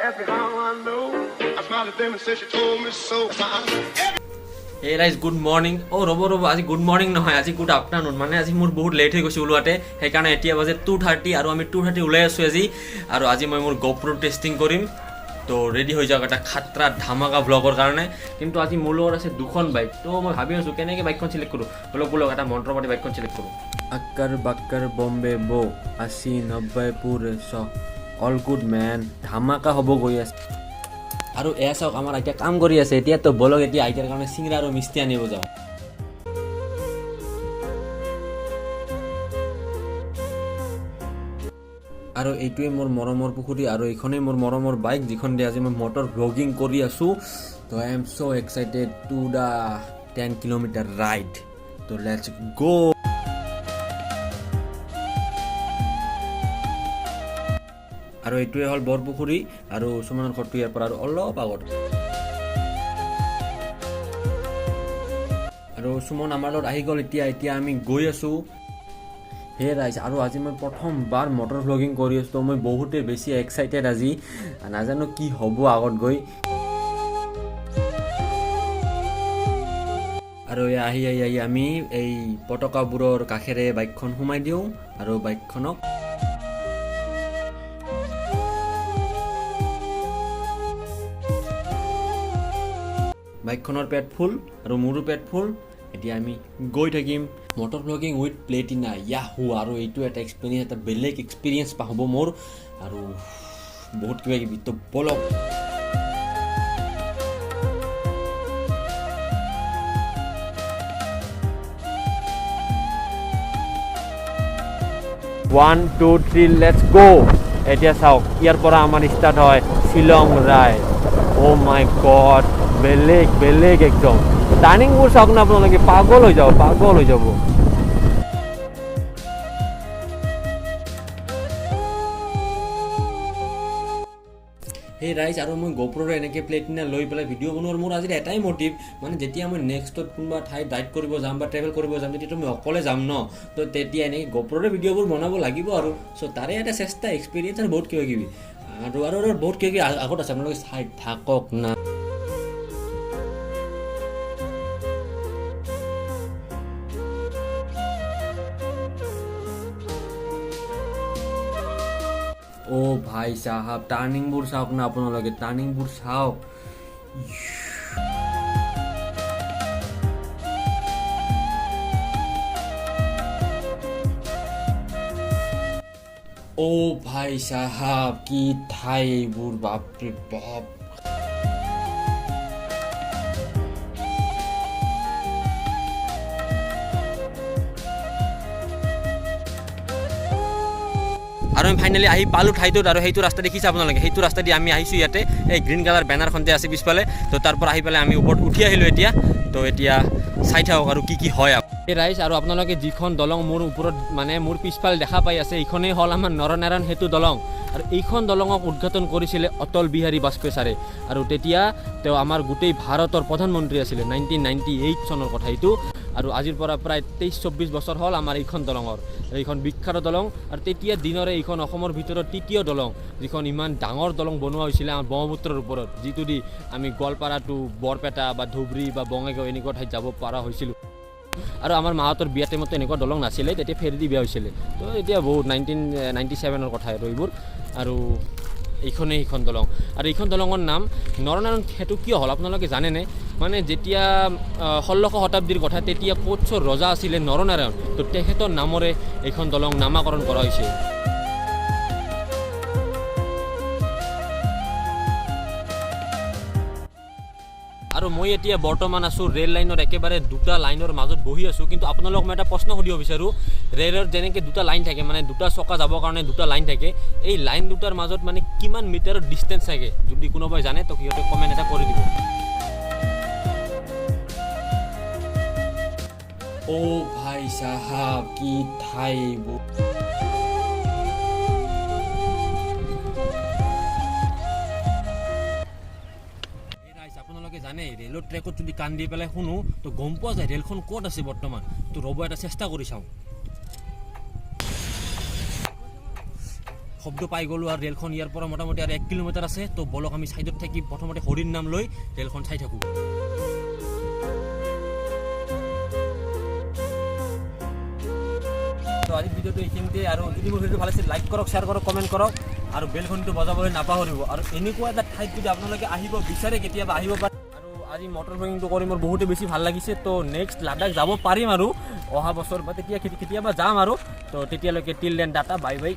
Hey guys, good morning. Oh, robo আজি good morning নহয়, আজি গুড আফটাৰনুন। মানে আজি মোৰ বহুত লেট হৈ গৈছে ওলোৱাতে, সেইকাৰণে এতিয়া বাজে 2:30 আৰু আমি 2:30 ওলাই আছোঁ আজি। আৰু আজি মই মোৰ GoPro টেষ্টিং কৰিম, তো ৰেডি হৈ যাওক এটা খাতৰা ধামাকা ব্লগৰ কাৰণে। কিন্তু আজি মোৰ লগত আছে দুখন বাইক, তো মই ভাবি আছোঁ কেনেকৈ বাইকখন চিলেক্ট কৰোঁ। বলক এটা মন্ত্ৰপাতি বাইকখন চিলেক্ট কৰোঁ। আক্কৰ বাক্কৰ বম্বে বো 80 90 পুৰে 100 অল গুড মেন, ধামাকা হ'ব গৈ আছে। আৰু এয়া চাওক আমাৰ আইতা কাম কৰি আছে এতিয়া, তো বলক এতিয়া আইতাৰ কাৰণে চিংৰা আৰু মিষ্টি আনিব যাওঁ। আৰু এইটোৱে মোৰ মৰমৰ পুখুৰী আৰু এইখনেই মোৰ মৰমৰ বাইক, যিখন দি আজি মই মটৰ ব্লগিং কৰি আছোঁ। তো I am so' excited to the 10 kilometre ride. তো লেটছ গ'। আৰু এইটোৱে হ'ল বৰপুখুৰী আৰু সুমনৰ ঘৰটো ইয়াৰ পৰা আৰু অলপ আগত। আৰু সুমন আমাৰ লগত আহি গ'ল এতিয়া আমি গৈ আছোঁ। হে ৰাইজ, আৰু আজি মই প্ৰথমবাৰ মটৰ ভ্লগিং কৰি আছোঁ, তো মই বহুতেই বেছি এক্সাইটেড আজি, নাজানো কি হ'ব আগত গৈ। আৰু আহি আমি এই পতাকাবোৰৰ কাষেৰে বাইকখন সোমাই দিওঁ আৰু বাইকখনক বাইকখনৰ পেট ফুল আৰু মোৰো পেট ফুল। এতিয়া আমি গৈ থাকিম motor blogging with Platina Yahoo. আৰু এইটো এটা এক্সপিৰিয়েঞ্চ, এটা বেলেগ এক্সপিৰিয়েঞ্চ হ'ব মোৰ আৰু বহুত কিবা কিবি। তো বলক। ওৱান টু থ্ৰী লেটছ গ'। এতিয়া চাওক, ইয়াৰ পৰা আমাৰ ষ্টাৰ্ট হয় শ্বিলং ৰাইড। অ' মাই গড, বেলেগ একদম। টাৰ্ণিংবোৰ চাওক না আপোনালোকে, পাগল হৈ যাব। সেই ৰাইজ, আৰু মই GoProৰে এনেকৈ প্লেটিনা লৈ পেলাই ভিডিঅ' বনোৱাৰ মোৰ আজিৰ এটাই মটিভ, মানে যেতিয়া মই নেক্সটত কোনোবা ঠাইত ৰাইড কৰিব যাম বা ট্ৰেভেল কৰিব যাম, তেতিয়াতো মই অকলে যাম ন, তো তেতিয়া এনেকৈ GoProৰে ভিডিঅ'বোৰ বনাব লাগিব আৰু। চ' তাৰে এটা চেষ্টা, এক্সপিৰিয়েঞ্চ আৰু বহুত কিবা কিবি আৰু বহুত কিবা কিবি আগত আছে, আপোনালোকে চাই থাকক না। অ' ভাই চাহাব, টাৰ্ণিংবোৰ চাওক না আপোনালোকে, টাৰ্ণিংবোৰ চাওক। অ' ভাই চাহাব, কি ঠাই এইবোৰ, বাপৰে বাপ। আৰু আমি ফাইনেলি আহি পালোঁ ঠাইটোত। আৰু সেইটো ৰাস্তা দেখিছে আপোনালোকে, সেইটো ৰাস্তা দি আমি আহিছোঁ ইয়াতে, এই গ্ৰীণ কালাৰ বেনাৰখন যে আছে পিছফালে, তো তাৰ পৰা আহি পেলাই আমি ওপৰত উঠি আহিলোঁ এতিয়া। তো এতিয়া চাই থাকক আৰু কি হয় এই ৰাইজ। আৰু আপোনালোকে যিখন দলং মোৰ ওপৰত, মানে মোৰ পিছফালে দেখা পাই আছে, এইখনেই হ'ল আমাৰ নৰনাৰায়ণ সেতু দলং। আৰু এইখন দলঙক উদ্ঘাটন কৰিছিলে অটল বিহাৰী বাজপেয়ী ছাৰে। আৰু তেতিয়া তেওঁ আমাৰ গোটেই ভাৰতৰ প্ৰধানমন্ত্ৰী আছিলে, 1998 চনৰ কথা এইটো। আৰু আজিৰ পৰা প্ৰায় 23-24 বছৰ হ'ল আমাৰ এইখন দলঙৰ, এইখন বিখ্যাত দলং। আৰু তেতিয়া দিনৰে এইখন অসমৰ ভিতৰত তৃতীয় দলং, যিখন ইমান ডাঙৰ দলং বনোৱা হৈছিলে আমাৰ ব্ৰহ্মপুত্ৰৰ ওপৰত, যিটো দি আমি গোৱালপাৰা টু বৰপেটা বা ধুবুৰী বা বঙাইগাঁও এনেকুৱা ঠাইত যাব পৰা হৈছিলোঁ। আৰু আমাৰ মাহঁতৰ বিয়া টাইমতো এনেকুৱা দলং নাছিলে, তেতিয়া ফেৰী দি বিয়া হৈছিলে। তো এতিয়া বহুত 1997 কথা আৰু এইবোৰ। আৰু এইখনেই সেইখন দলং। আৰু এইখন দলঙৰ নাম নৰনাৰায়ণ সেতু কিয় হ'ল আপোনালোকে জানেনে? মানে যেতিয়া 16শ শতাব্দীৰ কথা, তেতিয়া কোচৰ ৰজা আছিলে নৰনাৰায়ণ, তো তেখেতৰ নামৰে এইখন দলং নামাকৰণ কৰা হৈছে। আৰু মই এতিয়া বৰ্তমান আছোঁ ৰেল লাইনৰ একেবাৰে দুটা লাইনৰ মাজত বহি আছোঁ। কিন্তু আপোনালোকক মই এটা প্ৰশ্ন সুধিব বিচাৰোঁ, ৰেলৰ যেনেকৈ দুটা লাইন থাকে, মানে দুটা চকা যাবৰ কাৰণে দুটা লাইন থাকে, এই লাইন দুটাৰ মাজত মানে কিমান মিটাৰৰ ডিষ্টেঞ্চ থাকে? যদি কোনোবাই জানে তো সিহঁতে কমেণ্ট এটা কৰি দিব। অ' ভাই চাহাব, কি ঠাই এইবোৰ। আপোনালোকে জানে ৰেলৰ ট্ৰেকত যদি কাণ দি পেলাই শুনো, তো গম পোৱা যায় ৰেলখন ক'ত আছে বৰ্তমান। তো ৰ'ব এটা চেষ্টা কৰি চাওঁ। শব্দ পাই গ'লোঁ আৰু ৰেলখন ইয়াৰ পৰা মোটামুটি আৰু 1 কিলোমিটাৰ আছে। তো বলক আমি ছাইডত থাকি প্ৰথমতে হৰিৰ নাম লৈ ৰেলখন চাই থাকোঁ। তো আজি ভিডিঅ'টো এইখিনিতে, আৰু যদি মোৰ ভিডিঅ'টো ভাল লাগিছে লাইক কৰক, শ্বেয়াৰ কৰক, কমেণ্ট কৰক আৰু বেলখনটো বজাবলৈ নাপাহৰিব। আৰু এনেকুৱা এটা ঠাইত যদি আপোনালোকে আহিব বিচাৰে কেতিয়াবা আহিব পাৰে। আৰু আজি মটৰ ব্লগিংটো কৰি মোৰ বহুতে বেছি ভাল লাগিছে। তো নেক্সট লাডাখ যাব পাৰিম আৰু অহা বছৰ বা কেতিয়াবা যাম আৰু। তো তেতিয়ালৈকে till then Tata, bye bye.